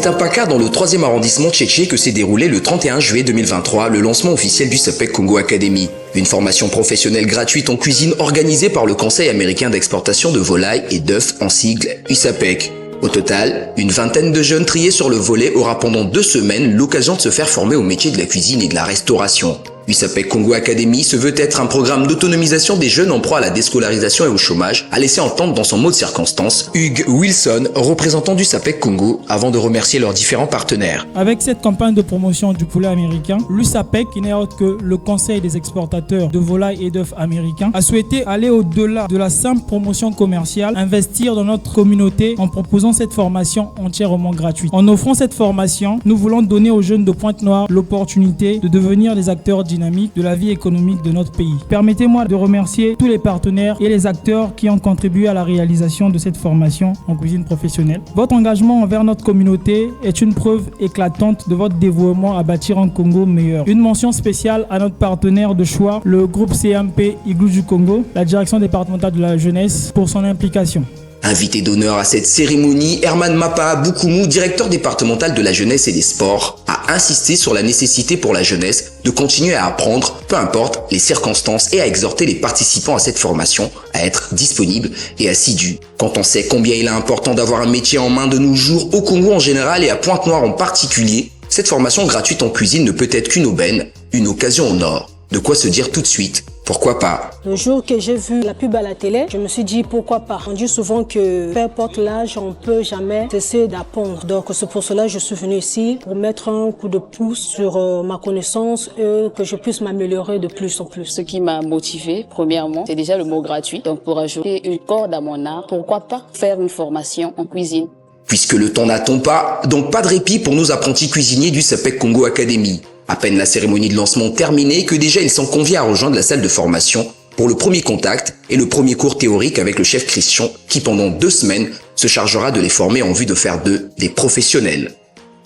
C'est à Paka, dans le 3e arrondissement tchétché, que s'est déroulé le 31 juillet 2023 le lancement officiel du SAPEC Congo Academy, une formation professionnelle gratuite en cuisine organisée par le Conseil américain d'exportation de volailles et d'œufs en sigle USAPEC. Au total, une vingtaine de jeunes triés sur le volet aura pendant 2 semaines l'occasion de se faire former au métier de la cuisine et de la restauration. USAPEC Congo Academy se veut être un programme d'autonomisation des jeunes en proie à la déscolarisation et au chômage, a laissé entendre dans son mot de circonstance Hugues Wilson, représentant du SAPEC Congo, avant de remercier leurs différents partenaires. Avec cette campagne de promotion du poulet américain, l'USAPEC, qui n'est autre que le Conseil des exportateurs de volailles et d'œufs américains, a souhaité aller au-delà de la simple promotion commerciale, investir dans notre communauté en proposant cette formation entièrement gratuite. En offrant cette formation, nous voulons donner aux jeunes de Pointe-Noire l'opportunité de devenir des acteurs dynamiques de la vie économique de notre pays. Permettez-moi de remercier tous les partenaires et les acteurs qui ont contribué à la réalisation de cette formation en cuisine professionnelle. Votre engagement envers notre communauté est une preuve éclatante de votre dévouement à bâtir un Congo meilleur. Une mention spéciale à notre partenaire de choix, le groupe CMP Igloo du Congo, la direction départementale de la jeunesse, pour son implication. Invité d'honneur à cette cérémonie, Herman Mapa Boukoumou, directeur départemental de la jeunesse et des sports, a insisté sur la nécessité pour la jeunesse de continuer à apprendre, peu importe les circonstances, et à exhorter les participants à cette formation à être disponibles et assidus. Quand on sait combien il est important d'avoir un métier en main de nos jours, au Congo en général et à Pointe-Noire en particulier, cette formation gratuite en cuisine ne peut être qu'une aubaine, une occasion en or. De quoi se dire tout de suite, pourquoi pas? Le jour que j'ai vu la pub à la télé, je me suis dit pourquoi pas. On dit souvent que peu importe l'âge, on peut jamais cesser d'apprendre. Donc c'est pour cela que je suis venue ici pour mettre un coup de pouce sur ma connaissance et que je puisse m'améliorer de plus en plus. Ce qui m'a motivée, premièrement, c'est déjà le mot gratuit. Donc pour ajouter une corde à mon art, pourquoi pas faire une formation en cuisine? Puisque le temps n'attend pas, donc pas de répit pour nos apprentis cuisiniers du SAPEC Congo Academy. À peine la cérémonie de lancement terminée que déjà ils sont conviés à rejoindre la salle de formation pour le premier contact et le premier cours théorique avec le chef Christian qui pendant 2 semaines se chargera de les former en vue de faire d'eux des professionnels.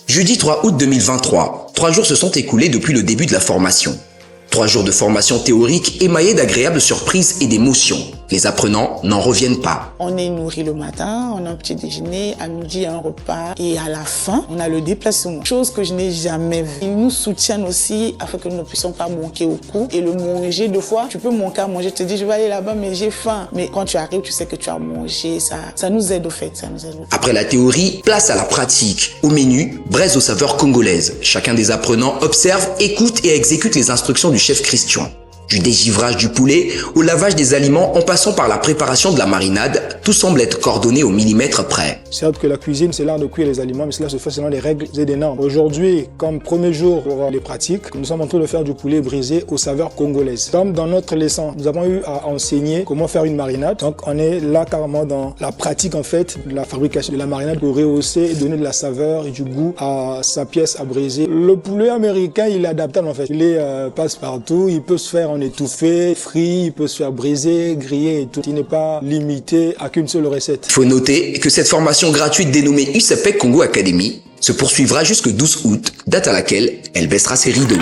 Jeudi 3 août 2023, 3 jours se sont écoulés depuis le début de la formation. 3 jours de formation théorique émaillés d'agréables surprises et d'émotions. Les apprenants n'en reviennent pas. On est nourri le matin, on a un petit déjeuner, à midi un repas et à la fin, on a le déplacement. Chose que je n'ai jamais vue. Ils nous soutiennent aussi afin que nous ne puissions pas manquer au cours. Et le manger, 2 fois, tu peux manquer à manger. Tu te dis, je vais aller là-bas, mais j'ai faim. Mais quand tu arrives, tu sais que tu as mangé. Ça nous aide au fait. Ça nous aide au fait. Après la théorie, place à la pratique. Au menu, braise aux saveurs congolaises. Chacun des apprenants observe, écoute et exécute les instructions du chef Christian. Du dégivrage du poulet au lavage des aliments en passant par la préparation de la marinade, tout semble être coordonné au millimètre près. Certes que la cuisine, c'est l'art de cuire les aliments, mais cela se fait selon des règles et des normes. Aujourd'hui, comme premier jour pour les pratiques, nous sommes en train de faire du poulet brisé aux saveurs congolaises. Comme dans notre leçon, nous avons eu à enseigner comment faire une marinade. Donc on est là carrément dans la pratique en fait de la fabrication de la marinade pour rehausser et donner de la saveur et du goût à sa pièce à briser. Le poulet américain, il est adaptable en fait. Il est passe-partout, il peut se faire en étouffé, frit, il peut se faire briser, griller et tout. Il n'est pas limité à qu'une seule recette. Il faut noter que cette formation gratuite dénommée USAPEC Congo Academy se poursuivra jusqu'au 12 août, date à laquelle elle baissera ses rideaux.